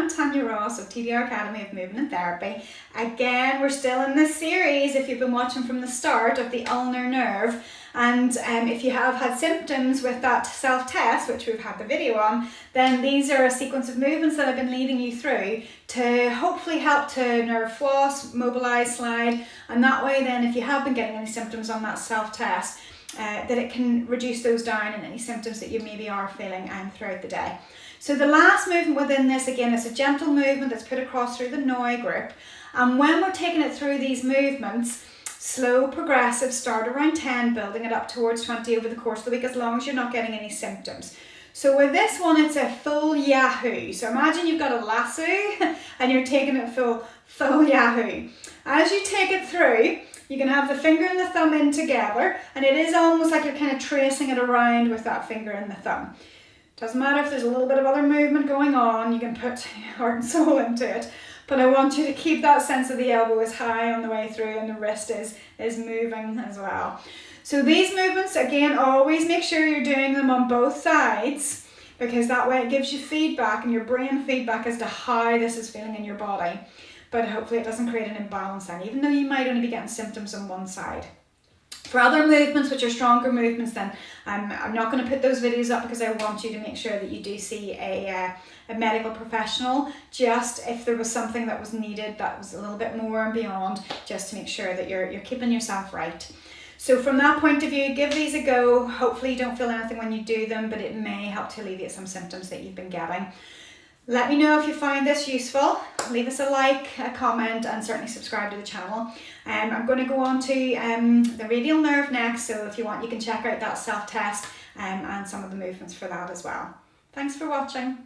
and Tanya Ross of TDR Academy of Movement and Therapy. Again, we're still in this series, if you've been watching from the start, of the ulnar nerve. And if you have had symptoms with that self-test, which we've had the video on, then these are a sequence of movements that I've been leading you through to hopefully help to nerve floss, mobilize, slide, and that way then if you have been getting any symptoms on that self-test, that it can reduce those down and any symptoms that you maybe are feeling throughout the day. So the last movement within this, again, is a gentle movement that's put across through the Noi group. And when we're taking it through these movements, slow, progressive, start around 10, building it up towards 20 over the course of the week, as long as you're not getting any symptoms. So with this one, it's a full Yahoo. So imagine you've got a lasso and you're taking it full Yahoo. As you take it through, you can have the finger and the thumb in together, and it is almost like you're kind of tracing it around with that finger and the thumb. Doesn't matter if there's a little bit of other movement going on, you can put heart and soul into it. But I want you to keep that sense of the elbow is high on the way through and the wrist is moving as well. So these movements, again, always make sure you're doing them on both sides, because that way it gives you feedback and your brain feedback as to how this is feeling in your body. But hopefully it doesn't create an imbalance then, even though you might only be getting symptoms on one side. For other movements, which are stronger movements, then I'm not going to put those videos up because I want you to make sure that you do see a medical professional, just if there was something that was needed that was a little bit more and beyond, just to make sure that you're keeping yourself right. So from that point of view, give these a go. Hopefully you don't feel anything when you do them, but it may help to alleviate some symptoms that you've been getting. Let me know if you find this useful. Leave us a like, a comment, and certainly subscribe to the channel. I'm going to go on to the radial nerve next, so if you want, you can check out that self-test and some of the movements for that as well. Thanks for watching.